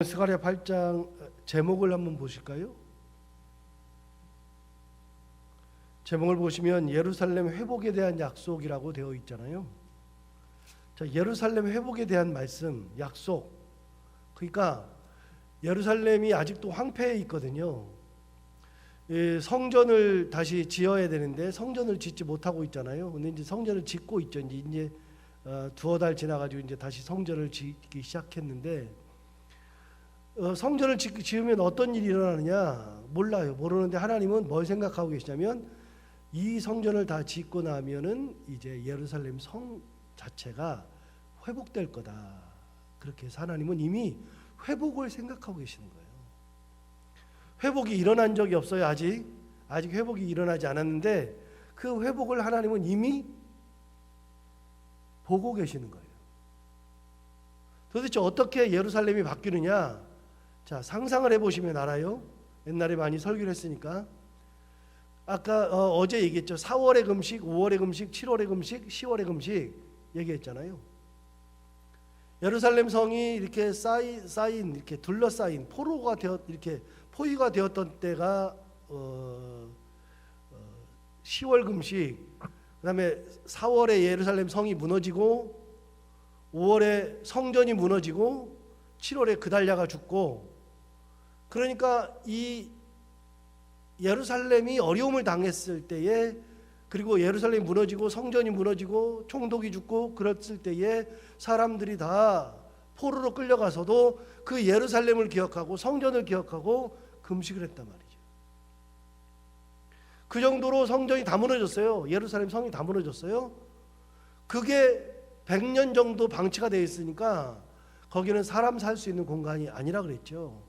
스가랴 8장 제목을 한번 보실까요? 제목을 보시면 예루살렘 회복에 대한 약속이라고 되어 있잖아요. 자, 예루살렘 회복에 대한 말씀, 약속. 그러니까 예루살렘이 아직도 황폐해 있거든요. 성전을 다시 지어야 되는데 성전을 짓지 못하고 있잖아요. 근데 이제 성전을 짓고 있죠. 이제 두어 달 지나가지고 이제 다시 성전을 짓기 시작했는데 성전을 지으면 어떤 일이 일어나느냐 몰라요. 모르는데 하나님은 뭘 생각하고 계시냐면 이 성전을 다 짓고 나면은 이제 예루살렘 성 자체가 회복될 거다. 그렇게 해서 하나님은 이미 회복을 생각하고 계시는 거예요. 회복이 일어난 적이 없어요. 아직 회복이 일어나지 않았는데 그 회복을 하나님은 이미 보고 계시는 거예요. 도대체 어떻게 예루살렘이 바뀌느냐? 자, 상상을 해보시면 알아요. 옛날에 많이 설교를 했으니까. 아까 어제 얘기했죠. 4월의 금식, 5월의 금식, 7월의 금식, 10월의 금식 얘기했잖아요. 예루살렘 성이 이렇게 쌓인 이렇게 둘러싸인 포로가 이렇게 포위가 되었던 때가 10월 금식, 그다음에 4월에 예루살렘 성이 무너지고 5월에 성전이 무너지고 7월에 그달랴가 죽고, 그러니까 이 예루살렘이 어려움을 당했을 때에, 그리고 예루살렘이 무너지고 성전이 무너지고 총독이 죽고 그랬을 때에 사람들이 다 포로로 끌려가서도 그 예루살렘을 기억하고 성전을 기억하고 금식을 했단 말이죠. 그 정도로 성전이 다 무너졌어요. 예루살렘 성이 다 무너졌어요. 그게 100년 정도 방치가 되어 있으니까 거기는 사람 살 수 있는 공간이 아니라 그랬죠.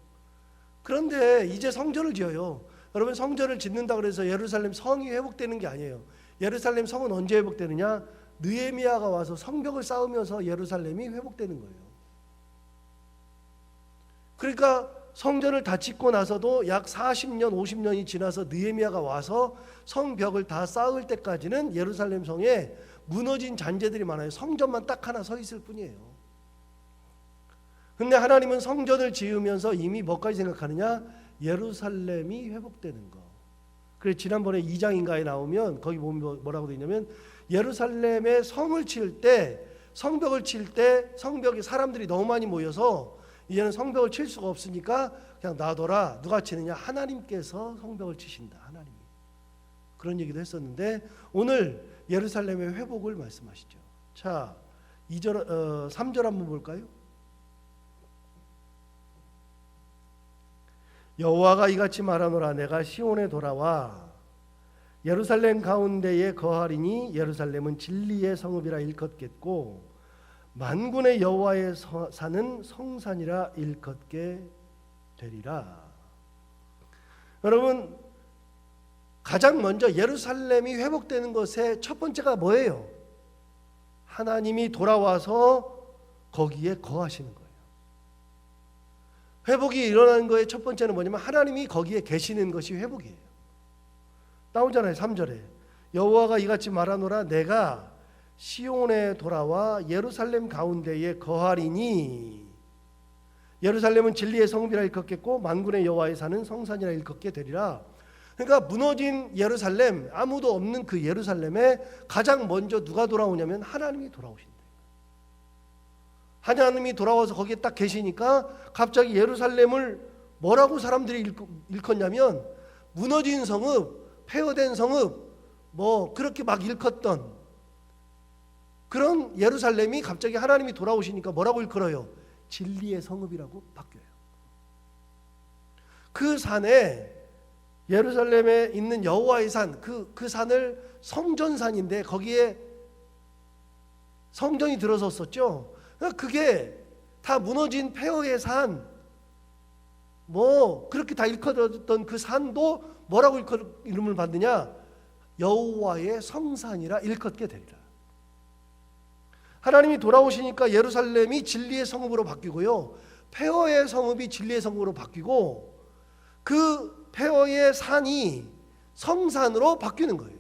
그런데 이제 성전을 지어요. 여러분, 성전을 짓는다 그래서 예루살렘 성이 회복되는 게 아니에요. 예루살렘 성은 언제 회복되느냐? 느헤미야가 와서 성벽을 쌓으면서 예루살렘이 회복되는 거예요. 그러니까 성전을 다 짓고 나서도 약 40년, 50년이 지나서 느헤미야가 와서 성벽을 다 쌓을 때까지는 예루살렘 성에 무너진 잔재들이 많아요. 성전만 딱 하나 서 있을 뿐이에요. 근데 하나님은 성전을 지으면서 이미 뭐까지 생각하느냐? 예루살렘이 회복되는 거. 그래서 지난번에 2장인가에 나오면 거기 보면 뭐라고 되어 있냐면, 예루살렘에 성을 칠 때, 성벽을 칠 때 성벽에 사람들이 너무 많이 모여서 이제는 성벽을 칠 수가 없으니까 그냥 놔둬라. 누가 치느냐? 하나님께서 성벽을 치신다. 하나님이. 그런 얘기도 했었는데 오늘 예루살렘의 회복을 말씀하시죠. 자, 3절 한번 볼까요? 여호와가 이같이 말하노라. 내가 시온에 돌아와 예루살렘 가운데에 거하리니 예루살렘은 진리의 성읍이라 일컫겠고 만군의 여호와의 산은 성산이라 일컫게 되리라. 여러분, 가장 먼저 예루살렘이 회복되는 것의 첫 번째가 뭐예요? 하나님이 돌아와서 거기에 거하시는 거예요. 회복이 일어나는 거의 첫 번째는 뭐냐면 하나님이 거기에 계시는 것이 회복이에요. 나오잖아요. 3절에 여호와가 이같이 말하노라. 내가 시온에 돌아와 예루살렘 가운데에 거하리니 예루살렘은 진리의 성읍이라 일컫겠고 만군의 여호와의 산은 성산이라 일컫게 되리라. 그러니까 무너진 예루살렘, 아무도 없는 그 예루살렘에 가장 먼저 누가 돌아오냐면 하나님이 돌아오신다. 하나님이 돌아와서 거기에 딱 계시니까 갑자기 예루살렘을 뭐라고 사람들이 일컫냐면 무너진 성읍, 폐허된 성읍, 뭐 그렇게 막 일컫던 그런 예루살렘이 갑자기 하나님이 돌아오시니까 뭐라고 일컬어요? 진리의 성읍이라고 바뀌어요. 그 산에, 예루살렘에 있는 여호와의 산, 그 산을 성전산인데 거기에 성전이 들어섰었죠. 그게 다 무너진 폐허의 산, 뭐 그렇게 다 일컬었던 그 산도 뭐라고 이름을 받느냐? 여호와의 성산이라 일컫게 되리라. 하나님이 돌아오시니까 예루살렘이 진리의 성읍으로 바뀌고요, 폐허의 성읍이 진리의 성읍으로 바뀌고 그 폐허의 산이 성산으로 바뀌는 거예요.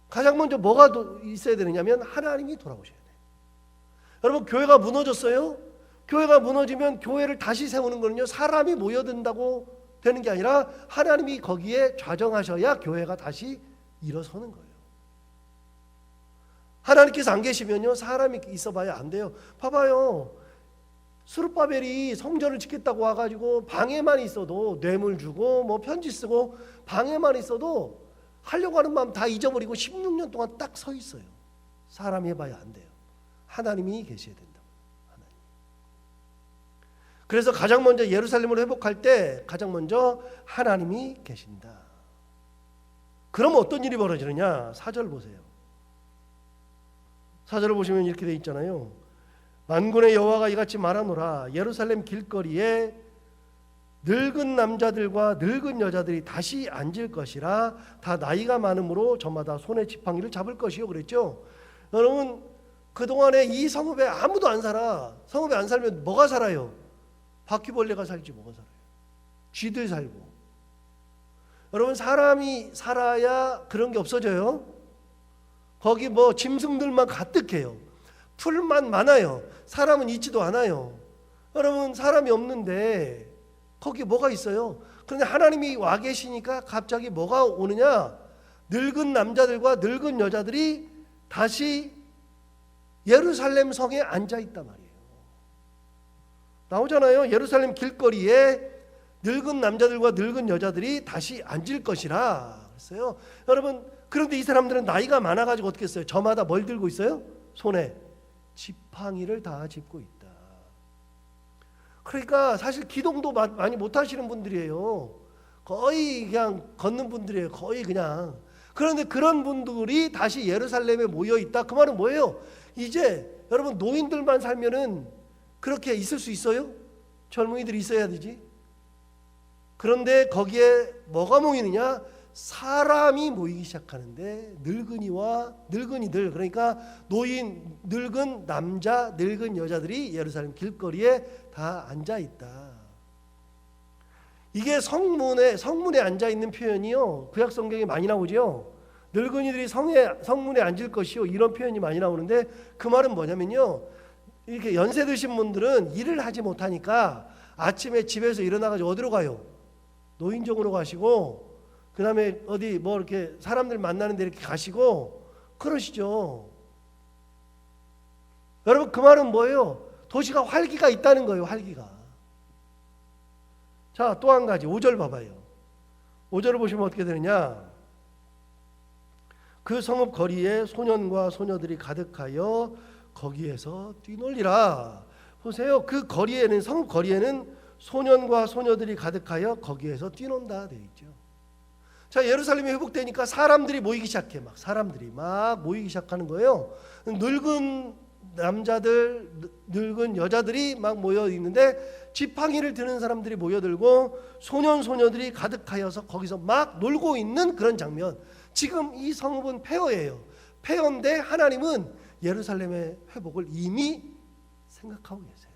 가장 먼저 뭐가 있어야 되느냐면 하나님이 돌아오셔야 돼요. 여러분, 교회가 무너졌어요? 교회가 무너지면 교회를 다시 세우는 거는요, 사람이 모여든다고 되는 게 아니라 하나님이 거기에 좌정하셔야 교회가 다시 일어서는 거예요. 하나님께서 안 계시면요, 사람이 있어봐야 안 돼요. 봐봐요. 스룹바벨이 성전을 짓겠다고 와가지고 방에만 있어도 뇌물 주고 뭐 편지 쓰고 방에만 있어도 하려고 하는 마음 다 잊어버리고 16년 동안 딱 서 있어요. 사람이 해봐야 안 돼요. 하나님이 계셔야 된다. 하나님. 그래서 가장 먼저 예루살렘을 회복할 때 가장 먼저 하나님이 계신다. 그럼 어떤 일이 벌어지느냐? 4절 보세요. 4절을 보시면 이렇게 돼 있잖아요. 만군의 여호와가 이같이 말하노라. 예루살렘 길거리에 늙은 남자들과 늙은 여자들이 다시 앉을 것이라. 다 나이가 많으므로 저마다 손에 지팡이를 잡을 것이요. 그랬죠. 여러분, 그동안에 이 성읍에 아무도 안 살아. 성읍에 안 살면 뭐가 살아요? 바퀴벌레가 살지 뭐가 살아요? 쥐들 살고. 여러분, 사람이 살아야 그런 게 없어져요. 거기 뭐 짐승들만 가득해요. 풀만 많아요. 사람은 있지도 않아요. 여러분, 사람이 없는데 거기 뭐가 있어요? 그런데 하나님이 와 계시니까 갑자기 뭐가 오느냐? 늙은 남자들과 늙은 여자들이 다시 예루살렘 성에 앉아 있단 말이에요. 나오잖아요. 예루살렘 길거리에 늙은 남자들과 늙은 여자들이 다시 앉을 것이라 그랬어요. 여러분, 그런데 이 사람들은 나이가 많아가지고 어떻게 했어요? 저마다 뭘 들고 있어요? 손에 지팡이를 다 짚고 있다. 그러니까 사실 기동도 많이 못하시는 분들이에요. 거의 그냥 걷는 분들이에요. 거의 그냥. 그런데 그런 분들이 다시 예루살렘에 모여 있다. 그 말은 뭐예요? 이제 여러분, 노인들만 살면은 그렇게 있을 수 있어요? 젊은이들이 있어야 되지. 그런데 거기에 뭐가 모이느냐? 사람이 모이기 시작하는데 늙은이와 늙은이들, 그러니까 노인, 늙은 남자, 늙은 여자들이 예루살렘 길거리에 다 앉아 있다. 이게 성문에 앉아 있는 표현이요, 구약 성경에 많이 나오죠. 늙은이들이 성문에 앉을 것이요, 이런 표현이 많이 나오는데 그 말은 뭐냐면요, 이렇게 연세 드신 분들은 일을 하지 못하니까 아침에 집에서 일어나가지고 어디로 가요? 노인정으로 가시고, 그 다음에 어디 뭐 이렇게 사람들 만나는 데 이렇게 가시고 그러시죠. 여러분, 그 말은 뭐예요? 도시가 활기가 있다는 거예요. 활기가. 자, 또 한 가지 5절 봐봐요. 5절을 보시면 어떻게 되느냐? 그 성읍 거리에 소년과 소녀들이 가득하여 거기에서 뛰놀리라. 보세요. 그 거리에는, 성읍 거리에는 소년과 소녀들이 가득하여 거기에서 뛰논다 되어 있죠. 자, 예루살렘이 회복되니까 사람들이 모이기 시작해. 사람들이 막 모이기 시작하는 거예요. 늙은 남자들, 늙은 여자들이 막 모여 있는데 지팡이를 드는 사람들이 모여들고 소년 소녀들이 가득하여서 거기서 막 놀고 있는 그런 장면. 지금 이 성읍은 폐허예요. 폐허인데 하나님은 예루살렘의 회복을 이미 생각하고 계세요.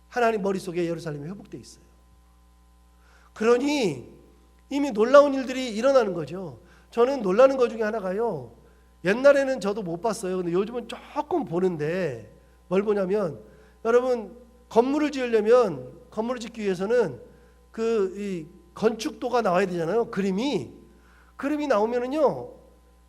하나님 머릿속에 예루살렘이 회복되어 있어요. 그러니 이미 놀라운 일들이 일어나는 거죠. 저는 놀라는 것 중에 하나가요, 옛날에는 저도 못 봤어요. 근데 요즘은 조금 보는데 뭘 보냐면, 여러분, 건물을 지으려면, 건물을 짓기 위해서는 이 건축도가 나와야 되잖아요. 그림이 나오면은요,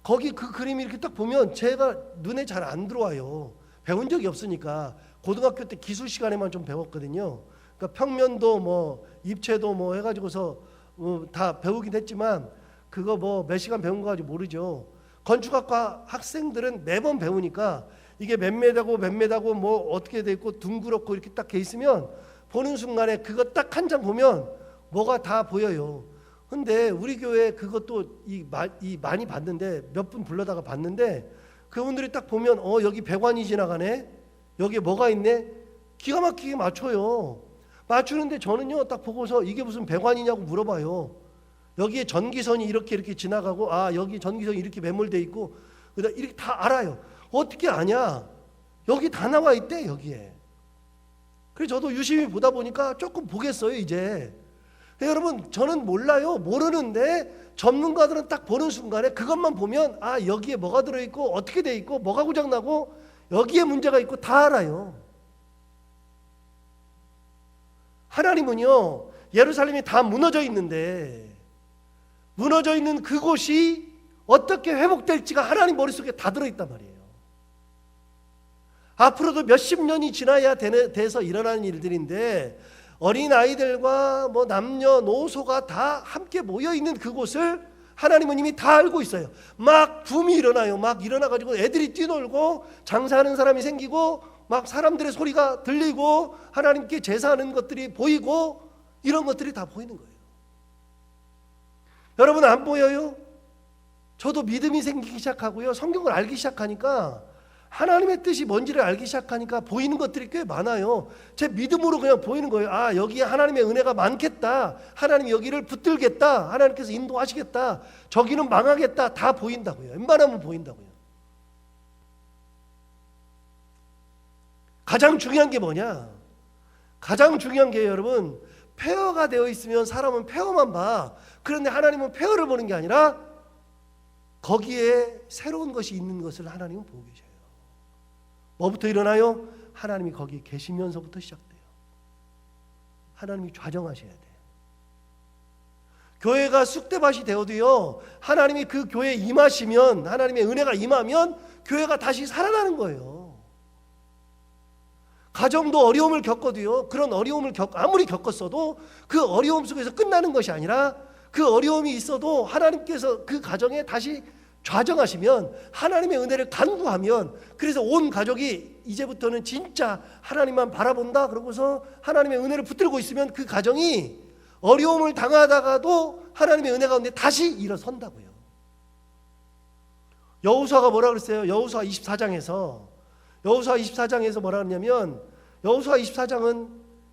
거기 그 그림이 이렇게 딱 보면 제가 눈에 잘 안 들어와요. 배운 적이 없으니까. 고등학교 때 기술 시간에만 좀 배웠거든요. 그러니까 평면도 뭐 입체도 뭐 해가지고서 다 배우긴 했지만 그거 뭐 몇 시간 배운 거 가지고 모르죠. 건축학과 학생들은 매번 배우니까 이게 몇 메다고 몇 메다고 뭐 어떻게 돼 있고 둥그렇고 이렇게 딱 돼 있으면 보는 순간에 그거 딱 한 장 보면 뭐가 다 보여요. 근데 우리 교회 그것도 많이 봤는데, 몇 분 불러다가 봤는데 그분들이 딱 보면 여기 배관이 지나가네, 여기에 뭐가 있네, 기가 막히게 맞춰요. 맞추는데 저는요, 딱 보고서 이게 무슨 배관이냐고 물어봐요. 여기에 전기선이 이렇게 지나가고, 여기 전기선이 이렇게 매몰돼 있고, 이렇게 다 알아요. 어떻게 아냐? 여기 다 나와 있대, 여기에. 그래서 저도 유심히 보다 보니까 조금 보겠어요, 이제. 여러분, 저는 몰라요. 모르는데 전문가들은 딱 보는 순간에 그것만 보면 여기에 뭐가 들어있고 어떻게 돼 있고 뭐가 고장나고 여기에 문제가 있고 다 알아요. 하나님은요, 예루살렘이 다 무너져 있는데 무너져 있는 그곳이 어떻게 회복될지가 하나님 머릿속에 다 들어있단 말이에요. 앞으로도 몇십 년이 지나야 돼서 일어나는 일들인데 어린아이들과 뭐 남녀노소가 다 함께 모여있는 그곳을 하나님은 이미 다 알고 있어요. 막 붐이 일어나요. 막 일어나가지고 애들이 뛰놀고 장사하는 사람이 생기고 막 사람들의 소리가 들리고 하나님께 제사하는 것들이 보이고 이런 것들이 다 보이는 거예요. 여러분 안 보여요? 저도 믿음이 생기기 시작하고요. 성경을 알기 시작하니까 하나님의 뜻이 뭔지를 알기 시작하니까 보이는 것들이 꽤 많아요. 제 믿음으로 그냥 보이는 거예요. 아, 여기에 하나님의 은혜가 많겠다. 하나님이 여기를 붙들겠다. 하나님께서 인도하시겠다. 저기는 망하겠다. 다 보인다고요. 웬만하면 보인다고요. 가장 중요한 게 뭐냐? 가장 중요한 게 여러분, 폐허가 되어 있으면 사람은 폐허만 봐. 그런데 하나님은 폐허를 보는 게 아니라 거기에 새로운 것이 있는 것을 하나님은 보고 계셔요. 뭐부터 일어나요? 하나님이 거기 계시면서부터 시작돼요. 하나님이 좌정하셔야 돼요. 교회가 쑥대밭이 되어도요, 하나님이 그 교회에 임하시면, 하나님의 은혜가 임하면 교회가 다시 살아나는 거예요. 가정도 어려움을 겪어도요, 그런 어려움을 아무리 겪었어도 그 어려움 속에서 끝나는 것이 아니라 그 어려움이 있어도 하나님께서 그 가정에 다시 좌정하시면, 하나님의 은혜를 간구하면, 그래서 온 가족이 이제부터는 진짜 하나님만 바라본다 그러고서 하나님의 은혜를 붙들고 있으면 그 가정이 어려움을 당하다가도 하나님의 은혜 가운데 다시 일어선다고요. 여호수아가 뭐라 그랬어요? 여호수아 24장에서 뭐라 그러냐면, 여호수아 24장은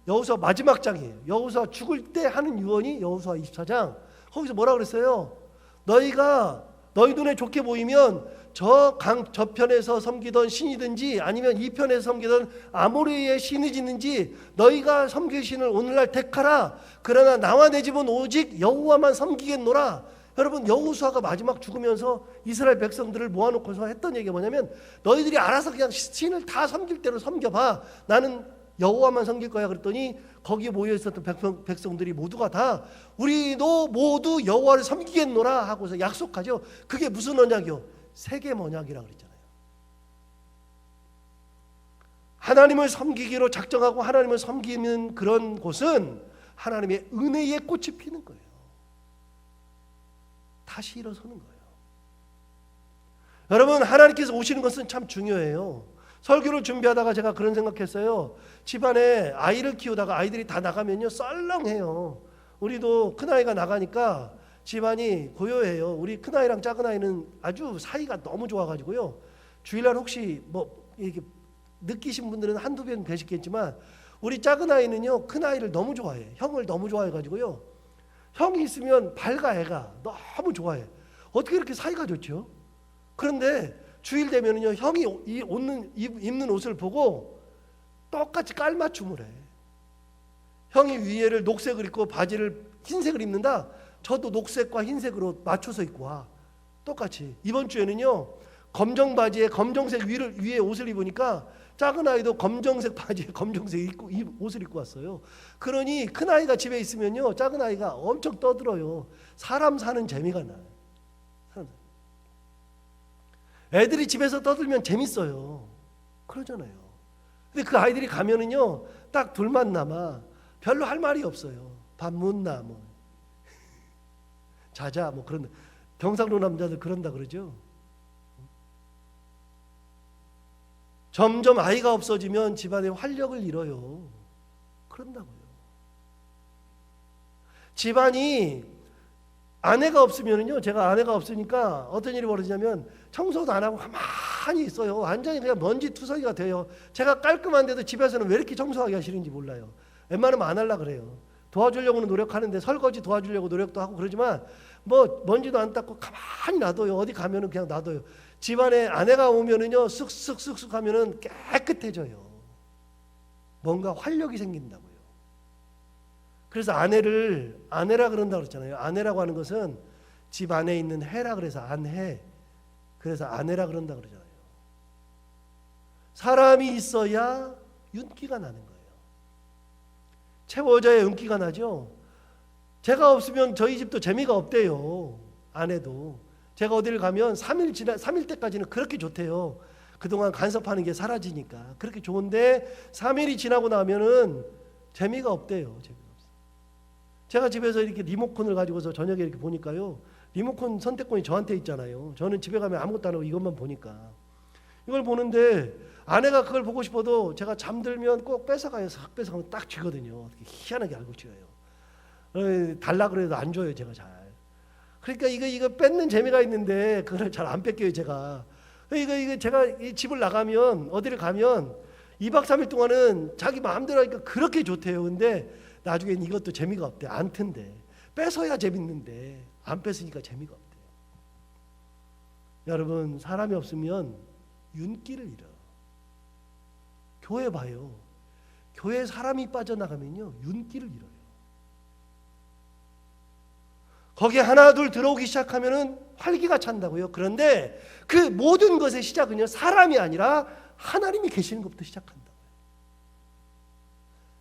여호수아 마지막 장이에요. 여호수아 죽을 때 하는 유언이 여호수아 24장. 거기서 뭐라 그랬어요? 너희 눈에 좋게 보이면 저 강 저편에서 섬기던 신이든지 아니면 이 편에서 섬기던 아모리의 신이든지 너희가 섬길 신을 오늘날 택하라. 그러나 나와 내 집은 오직 여호와만 섬기겠노라. 여러분, 여호수아가 마지막 죽으면서 이스라엘 백성들을 모아놓고서 했던 얘기가 뭐냐면, 너희들이 알아서 그냥 신을 다 섬길 대로 섬겨봐. 나는 여호와만 섬길 거야. 그랬더니 거기에 모여 있었던 백성들이 모두가 다 우리도 모두 여호와를 섬기겠노라 하고서 약속하죠. 그게 무슨 언약이요? 세겜 언약이라고 그랬잖아요. 하나님을 섬기기로 작정하고 하나님을 섬기는 그런 곳은 하나님의 은혜의 꽃이 피는 거예요. 다시 일어서는 거예요. 여러분, 하나님께서 오시는 것은 참 중요해요. 설교를 준비하다가 제가 그런 생각했어요. 집안에 아이를 키우다가 아이들이 다 나가면요, 썰렁해요. 우리도 큰아이가 나가니까 집안이 고요해요. 우리 큰아이랑 작은아이는 아주 사이가 너무 좋아가지고요, 주일날 혹시 뭐 이렇게 느끼신 분들은 한두 명 계시겠지만, 우리 작은아이는요 큰아이를 너무 좋아해. 형을 너무 좋아해가지고요, 형이 있으면 밝아. 애가 너무 좋아해. 어떻게 이렇게 사이가 좋죠? 그런데 주일 되면은요, 형이 입는 옷을 보고 똑같이 깔맞춤을 해. 형이 위에를 녹색을 입고 바지를 흰색을 입는다. 저도 녹색과 흰색으로 맞춰서 입고 와. 똑같이. 이번 주에는요, 검정 바지에 검정색 위에 옷을 입으니까 작은 아이도 검정색 바지에 검정색 옷을 입고 왔어요. 그러니 큰 아이가 집에 있으면요, 작은 아이가 엄청 떠들어요. 사람 사는 재미가 나요. 애들이 집에서 떠들면 재밌어요. 그러잖아요. 근데 그 아이들이 가면은요, 딱 둘만 남아. 별로 할 말이 없어요. 밥 묻나 뭐 자자 뭐 그런. 경상도 남자들 그런다 그러죠. 점점 아이가 없어지면 집안의 활력을 잃어요. 그런다고요. 집안이 아내가 없으면은요, 제가 아내가 없으니까 어떤 일이 벌어지냐면 청소도 안 하고 가만히 있어요. 완전히 그냥 먼지 투성이가 돼요. 제가 깔끔한데도 집에서는 왜 이렇게 청소하기 싫은지 몰라요. 웬만하면 안 하려고 그래요. 도와주려고는 노력하는데, 설거지 도와주려고 노력도 하고 그러지만 뭐 먼지도 안 닦고 가만히 놔둬요. 어디 가면은 그냥 놔둬요. 집안에 아내가 오면은요, 쓱쓱쓱쓱 하면은 깨끗해져요. 뭔가 활력이 생긴다고요. 그래서 아내라 그런다고 그랬잖아요. 아내라고 하는 것은 집 안에 있는 해라 그래서 안해. 그래서 아내라 그런다 그러잖아요. 사람이 있어야 윤기가 나는 거예요. 채워져야 윤기가 나죠. 제가 없으면 저희 집도 재미가 없대요. 아내도. 제가 어디를 가면 3일 때까지는 그렇게 좋대요. 그동안 간섭하는 게 사라지니까. 그렇게 좋은데 3일이 지나고 나면은 재미가 없대요. 재미가 없어요. 제가 집에서 이렇게 리모컨을 가지고서 저녁에 이렇게 보니까요. 리모컨 선택권이 저한테 있잖아요. 저는 집에 가면 아무것도 안 하고 이것만 보니까. 이걸 보는데 아내가 그걸 보고 싶어도 제가 잠들면 꼭 뺏어가요. 싹 뺏어가면 딱 쥐거든요. 희한하게 알고 쥐어요. 달라 그래도 안 줘요. 제가 잘. 그러니까 이거 뺏는 재미가 있는데 그걸 잘 안 뺏겨요. 제가. 이거 제가 이 집을 나가면 어디를 가면 2박 3일 동안은 자기 마음대로 하니까 그렇게 좋대요. 근데 나중엔 이것도 재미가 없대. 안 튼대. 뺏어야 재밌는데 안 뺏으니까 재미가 없대요. 여러분, 사람이 없으면 윤기를 잃어. 교회 봐요. 교회에 사람이 빠져나가면요 윤기를 잃어요. 거기에 하나 둘 들어오기 시작하면은 활기가 찬다고요. 그런데 그 모든 것의 시작은요 사람이 아니라 하나님이 계시는 것부터 시작한다고요.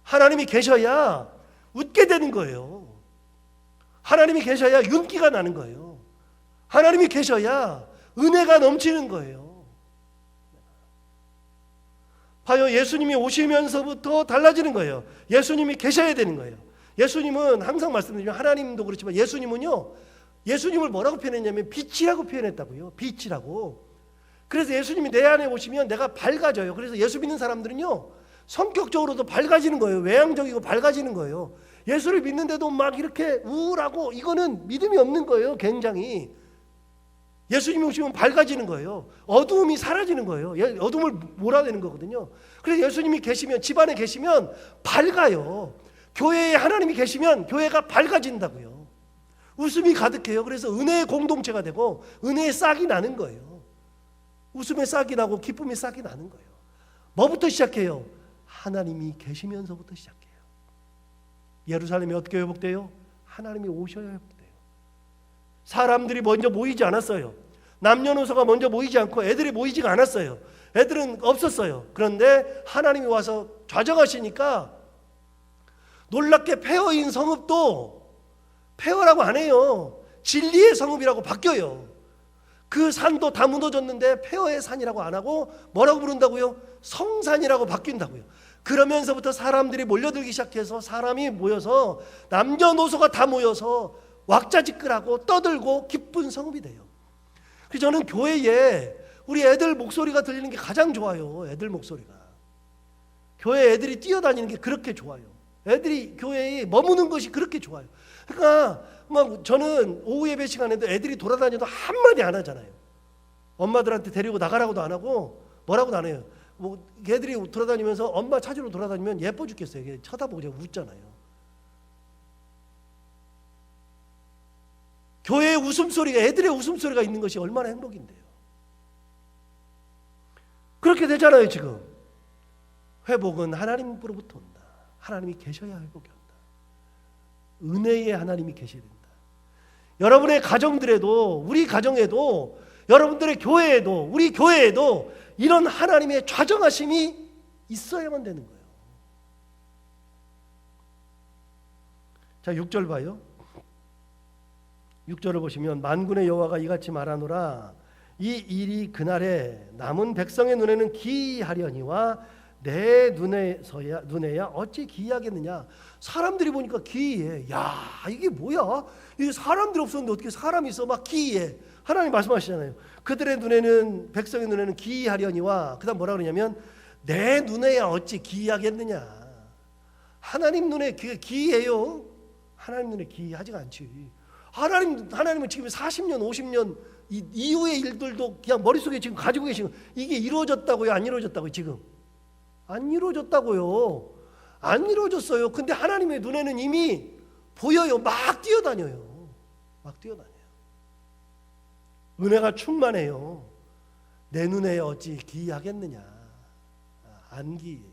하나님이 계셔야 웃게 되는 거예요. 하나님이 계셔야 윤기가 나는 거예요. 하나님이 계셔야 은혜가 넘치는 거예요. 봐요. 예수님이 오시면서부터 달라지는 거예요. 예수님이 계셔야 되는 거예요. 예수님은 항상 말씀드리면 하나님도 그렇지만 예수님은요. 예수님을 뭐라고 표현했냐면 빛이라고 표현했다고요. 빛이라고. 그래서 예수님이 내 안에 오시면 내가 밝아져요. 그래서 예수 믿는 사람들은요. 성격적으로도 밝아지는 거예요. 외향적이고 밝아지는 거예요. 예수를 믿는데도 막 이렇게 우울하고 이거는 믿음이 없는 거예요. 굉장히. 예수님이 오시면 밝아지는 거예요. 어두움이 사라지는 거예요. 어둠을 몰아내는 거거든요. 그래서 예수님이 계시면 집안에 계시면 밝아요. 교회에 하나님이 계시면 교회가 밝아진다고요. 웃음이 가득해요. 그래서 은혜의 공동체가 되고 은혜의 싹이 나는 거예요. 웃음의 싹이 나고 기쁨의 싹이 나는 거예요. 뭐부터 시작해요? 하나님이 계시면서부터 시작해요. 예루살렘이 어떻게 회복돼요? 하나님이 오셔야 회복돼요. 사람들이 먼저 모이지 않았어요. 남녀노소가 먼저 모이지 않고 애들이 모이지가 않았어요. 애들은 없었어요. 그런데 하나님이 와서 좌정하시니까 놀랍게 폐허인 성읍도 폐허라고 안 해요. 진리의 성읍이라고 바뀌어요. 그 산도 다 무너졌는데 폐허의 산이라고 안 하고 뭐라고 부른다고요? 성산이라고 바뀐다고요. 그러면서부터 사람들이 몰려들기 시작해서 사람이 모여서 남녀노소가 다 모여서 왁자지껄하고 떠들고 기쁜 성읍이 돼요. 그래서 저는 교회에 우리 애들 목소리가 들리는 게 가장 좋아요. 애들 목소리가. 교회 애들이 뛰어다니는 게 그렇게 좋아요. 애들이 교회에 머무는 것이 그렇게 좋아요. 그러니까 막 저는 오후 예배 시간에도 애들이 돌아다녀도 한마디 안 하잖아요. 엄마들한테 데리고 나가라고도 안 하고 뭐라고도 안 해요. 뭐 애들이 돌아다니면서 엄마 찾으러 돌아다니면 예뻐 죽겠어요. 쳐다보고 그냥 웃잖아요. 교회의 웃음소리가 애들의 웃음소리가 있는 것이 얼마나 행복인데요. 그렇게 되잖아요. 지금 회복은 하나님으로부터 온다. 하나님이 계셔야 회복이 온다. 은혜의 하나님이 계셔야 된다. 여러분의 가정들에도 우리 가정에도 여러분들의 교회에도 우리 교회에도 이런 하나님의 좌정하심이 있어야만 되는 거예요. 자, 6절 봐요. 6절을 보시면 만군의 여호와가 이같이 말하노라. 이 일이 그날에 남은 백성의 눈에는 기이하려니와 내 눈에야 어찌 기이하겠느냐. 사람들이 보니까 기이해. 야, 이게 뭐야? 이게 사람들이 없었는데 어떻게 사람이 있어? 막 기이해. 하나님 말씀하시잖아요. 그들의 눈에는 백성의 눈에는 기이하려니와 그다음 뭐라 그러냐면 내 눈에야 어찌 기이하겠느냐. 하나님 눈에 기이해요? 하나님 눈에 기이하지가 않지. 하나님은 지금 40년, 50년 이후의 일들도 그냥 머릿속에 지금 가지고 계시고 이게 이루어졌다고요? 안 이루어졌다고요? 지금 안 이루어졌다고요. 안 이루어졌어요. 근데 하나님의 눈에는 이미 보여요. 막 뛰어다녀요. 막 뛰어다녀요. 은혜가 충만해요. 내 눈에 어찌 기이하겠느냐. 안 기이해요.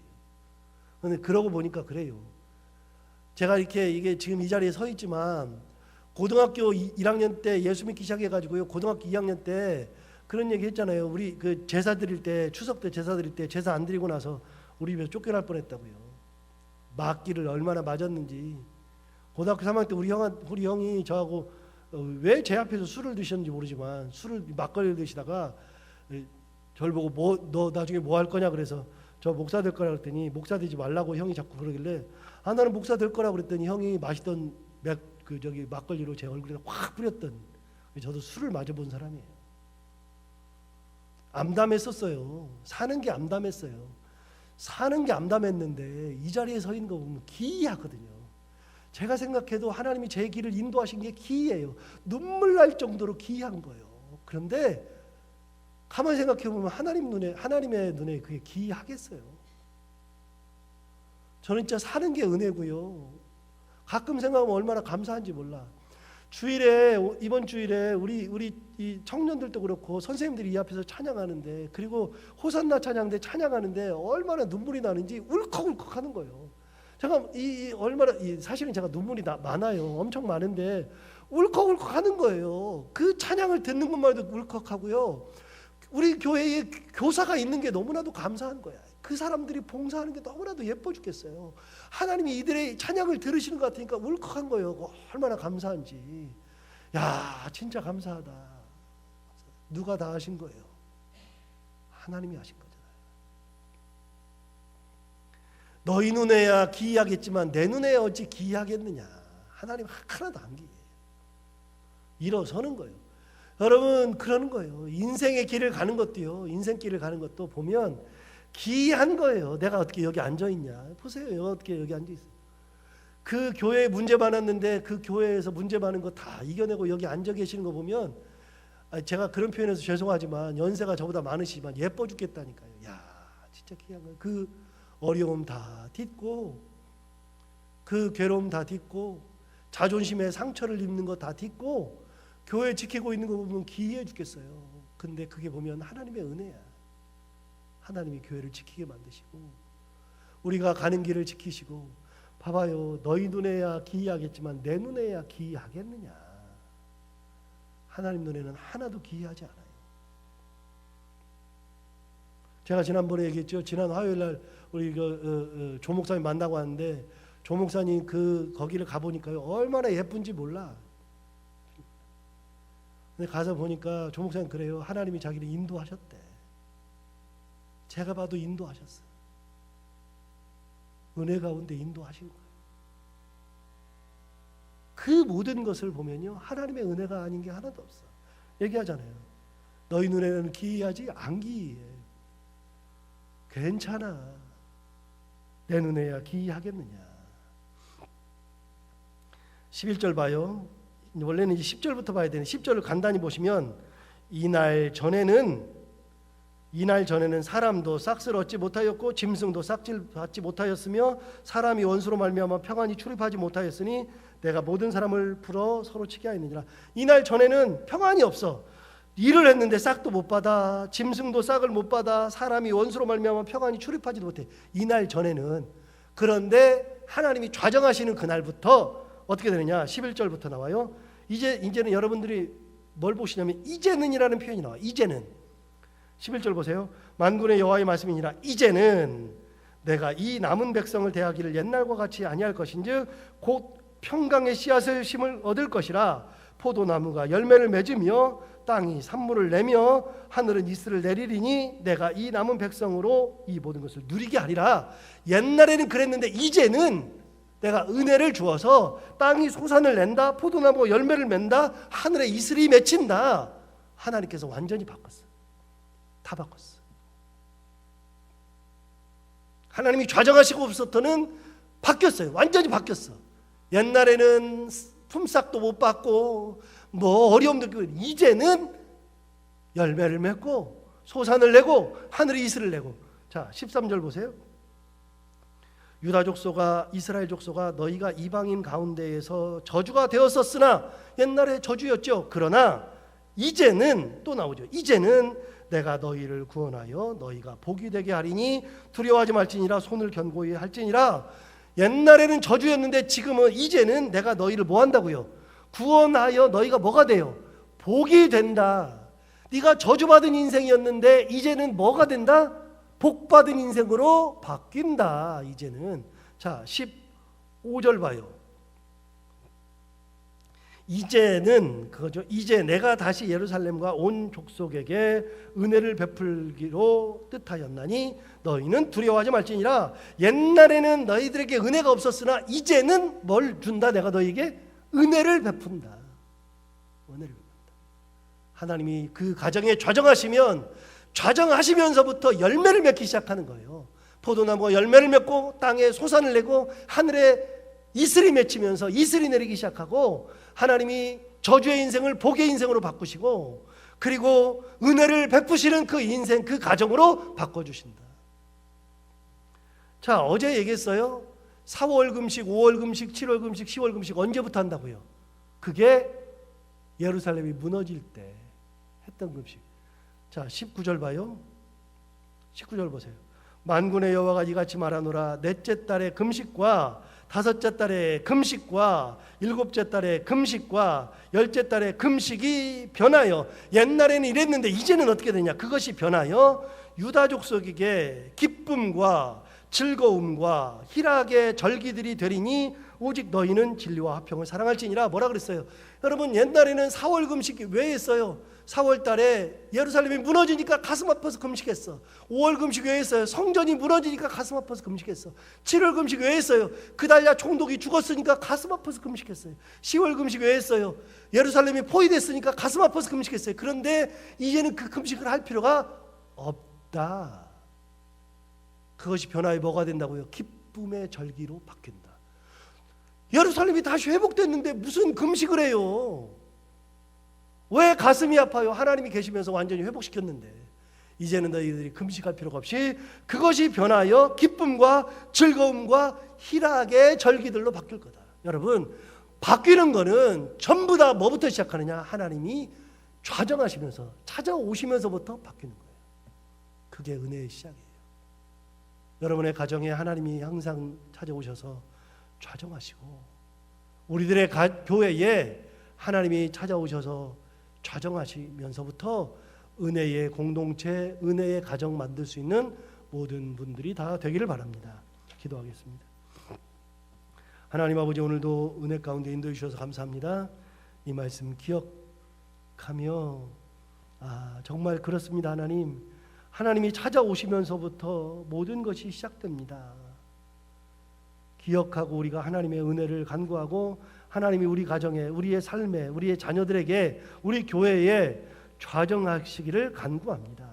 근데 그러고 보니까 그래요. 제가 이게 지금 이 자리에 서 있지만 고등학교 1학년 때 예수 믿기 시작해가지고요. 고등학교 2학년 때 그런 얘기 했잖아요. 우리 그 제사 드릴 때 추석 때 제사 드릴 때 제사 안 드리고 나서 우리 집에서 쫓겨날 뻔했다고요. 맞기를 얼마나 맞았는지. 고등학교 3학년 때 우리 형이 저하고 왜 제 앞에서 술을 드셨는지 모르지만 술을 막걸리를 드시다가 저를 보고 너 나중에 뭐 할 거냐 그래서 저 목사 될 거라 그랬더니 목사 되지 말라고 형이 자꾸 그러길래 나는 목사 될 거라 그랬더니 형이 마시던 막걸리로 제 얼굴에 확 뿌렸던. 저도 술을 마셔본 사람이에요. 암담했었어요. 사는 게 암담했어요. 사는 게 암담했는데 이 자리에 서 있는 거 보면 기이하거든요. 제가 생각해도 하나님이 제 길을 인도하신 게 기이해요. 눈물 날 정도로 기이한 거예요. 그런데 가만히 생각해 보면 하나님의 눈에 그게 기이하겠어요. 저는 진짜 사는 게 은혜고요. 가끔 생각하면 얼마나 감사한지 몰라. 이번 주일에 우리 이 청년들도 그렇고 선생님들이 이 앞에서 찬양하는데, 그리고 호산나 찬양대 찬양하는데 얼마나 눈물이 나는지 울컥울컥 하는 거예요. 제가 사실은 제가 눈물이 많아요. 엄청 많은데 울컥울컥 하는 거예요. 그 찬양을 듣는 것만 해도 울컥하고요. 우리 교회에 교사가 있는 게 너무나도 감사한 거야. 그 사람들이 봉사하는 게 너무나도 예뻐 죽겠어요. 하나님이 이들의 찬양을 들으시는 것 같으니까 울컥한 거예요. 얼마나 감사한지. 야, 진짜 감사하다. 누가 다 하신 거예요? 하나님이 하신 거잖아요. 너희 눈에야 기이하겠지만 내 눈에 어찌 기이하겠느냐. 하나님 하나도 안 기이해요. 일어서는 거예요. 여러분, 그러는 거예요. 인생의 길을 가는 것도요. 인생길을 가는 것도 보면 기이한 거예요. 내가 어떻게 여기 앉아 있냐. 보세요. 어떻게 여기 앉아 있어요. 그 교회에 문제 많았는데 그 교회에서 문제 많은 거 다 이겨내고 여기 앉아 계시는 거 보면, 제가 그런 표현해서 죄송하지만 연세가 저보다 많으시지만 예뻐 죽겠다니까요. 야, 진짜 기이한 거예요. 그 어려움 다 딛고, 그 괴로움 다 딛고, 자존심에 상처를 입는 거 다 딛고 교회 지키고 있는 거 보면 기이해 죽겠어요. 근데 그게 보면 하나님의 은혜야. 하나님이 교회를 지키게 만드시고 우리가 가는 길을 지키시고. 봐봐요. 너희 눈에야 기이하겠지만 내 눈에야 기이하겠느냐. 하나님 눈에는 하나도 기이하지 않아요. 제가 지난번에 얘기했죠. 지난 화요일날 우리 조 목사님 만나고 왔는데 조 목사님 거기를 가보니까요. 얼마나 예쁜지 몰라. 근데 가서 보니까 조 목사님 그래요. 하나님이 자기를 인도하셨대. 제가 봐도 인도하셨어요. 은혜 가운데 인도하신 거예요. 그 모든 것을 보면요. 하나님의 은혜가 아닌 게 하나도 없어. 얘기하잖아요. 너희 눈에는 기이하지 안 기이해. 괜찮아. 내 눈에야 기이하겠느냐. 11절 봐요. 원래는 이제 10절부터 봐야 되는데 10절을 간단히 보시면 이날 전에는 사람도 싹을 얻지 못하였고 짐승도 싹질 받지 못하였으며 사람이 원수로 말미암아 평안히 출입하지 못하였으니 내가 모든 사람을 풀어 서로 치게 하였느니라. 이날 전에는 평안이 없어. 일을 했는데 싹도 못 받아, 짐승도 싹을 못 받아, 사람이 원수로 말미암아 평안히 출입하지도 못해. 이날 전에는. 그런데 하나님이 좌정하시는 그날부터 어떻게 되느냐. 11절부터 나와요. 이제는 여러분들이 뭘 보시냐면 이제는이라는 표현이 나와요. 이제는. 11절 보세요. 만군의 여호와의 말씀이니라. 이제는 내가 이 남은 백성을 대하기를 옛날과 같이 아니할 것인즉 곧 평강의 씨앗을 심을 얻을 것이라. 포도나무가 열매를 맺으며 땅이 산물을 내며 하늘은 이슬을 내리리니 내가 이 남은 백성으로 이 모든 것을 누리게 하리라. 옛날에는 그랬는데 이제는 내가 은혜를 주어서 땅이 소산을 낸다, 포도나무가 열매를 맺는다, 하늘에 이슬이 맺힌다. 하나님께서 완전히 바꿨어. 다 바꿨어. 하나님이 좌정하시고 없었더는 바뀌었어요. 완전히 바뀌었어. 옛날에는 품삯도 못 받고 뭐 어려움도 있고, 이제는 열매를 맺고 소산을 내고 하늘에 이슬을 내고. 자, 13절 보세요. 유다 족속아 이스라엘 족속아 너희가 이방인 가운데에서 저주가 되었었으나, 옛날에 저주였죠. 그러나 이제는 또 나오죠. 이제는 내가 너희를 구원하여 너희가 복이 되게 하리니 두려워하지 말지니라. 손을 견고히 할지니라. 옛날에는 저주였는데 지금은 이제는 내가 너희를 뭐 한다고요? 구원하여 너희가 뭐가 돼요? 복이 된다. 네가 저주받은 인생이었는데 이제는 뭐가 된다? 복받은 인생으로 바뀐다. 이제는. 자, 15절 봐요. 이제는 그거죠. 이제 내가 다시 예루살렘과 온 족속에게 은혜를 베풀기로 뜻하였나니 너희는 두려워하지 말지니라. 옛날에는 너희들에게 은혜가 없었으나 이제는 뭘 준다? 내가 너희에게 은혜를 베푼다. 은혜를 베푼다. 하나님이 그 가정에 좌정하시면 좌정하시면서부터 열매를 맺기 시작하는 거예요. 포도나무가 열매를 맺고 땅에 솟아를 내고 하늘에 이슬이 맺히면서 이슬이 내리기 시작하고 하나님이 저주의 인생을 복의 인생으로 바꾸시고 그리고 은혜를 베푸시는 그 인생, 그 가정으로 바꿔주신다. 자, 어제 얘기했어요. 4월 금식, 5월 금식, 7월 금식, 10월 금식 언제부터 한다고요? 그게 예루살렘이 무너질 때 했던 금식. 자, 19절 봐요. 19절 보세요. 만군의 여호와가 이같이 말하노라. 넷째 달의 금식과 다섯째 달의 금식과 일곱째 달의 금식과 열째 달의 금식이 변하여, 옛날에는 이랬는데 이제는 어떻게 되냐? 그것이 변하여 유다 족속에게 기쁨과 즐거움과 희락의 절기들이 되리니 오직 너희는 진리와 화평을 사랑할지니라. 뭐라 그랬어요? 여러분, 옛날에는 4월 금식이 왜 했어요? 4월 달에 예루살렘이 무너지니까 가슴 아파서 금식했어. 5월 금식 왜 했어요? 성전이 무너지니까 가슴 아파서 금식했어. 7월 금식 왜 했어요? 그달랴 총독이 죽었으니까 가슴 아파서 금식했어요. 10월 금식 왜 했어요? 예루살렘이 포위됐으니까 가슴 아파서 금식했어요. 그런데 이제는 그 금식을 할 필요가 없다. 그것이 변화에 뭐가 된다고요? 기쁨의 절기로 바뀐다. 예루살렘이 다시 회복됐는데 무슨 금식을 해요? 왜 가슴이 아파요? 하나님이 계시면서 완전히 회복시켰는데. 이제는 너희들이 금식할 필요가 없이 그것이 변하여 기쁨과 즐거움과 희락의 절기들로 바뀔 거다. 여러분, 바뀌는 거는 전부 다 뭐부터 시작하느냐? 하나님이 좌정하시면서 찾아오시면서부터 바뀌는 거예요. 그게 은혜의 시작이에요. 여러분의 가정에 하나님이 항상 찾아오셔서 좌정하시고, 우리들의 교회에 하나님이 찾아오셔서 좌정하시면서부터 은혜의 공동체, 은혜의 가정 만들 수 있는 모든 분들이 다 되기를 바랍니다. 기도하겠습니다. 하나님 아버지, 오늘도 은혜 가운데 인도해 주셔서 감사합니다. 이 말씀 기억하며 정말 그렇습니다. 하나님이 찾아오시면서부터 모든 것이 시작됩니다. 기억하고 우리가 하나님의 은혜를 간구하고 하나님이 우리 가정에, 우리의 삶에, 우리의 자녀들에게, 우리 교회에 좌정하시기를 간구합니다.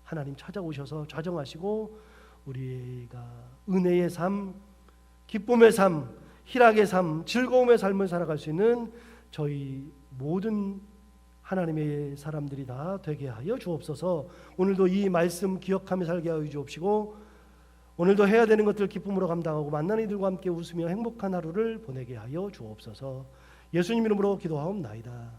하나님 찾아오셔서 좌정하시고 우리가 은혜의 삶, 기쁨의 삶, 희락의 삶, 즐거움의 삶을 살아갈 수 있는 저희 모든 하나님의 사람들이 다 되게 하여 주옵소서. 오늘도 이 말씀 기억하며 살게 하여 주옵시고, 오늘도 해야 되는 것들 기쁨으로 감당하고 만나는 이들과 함께 웃으며 행복한 하루를 보내게 하여 주옵소서. 예수님 이름으로 기도하옵나이다.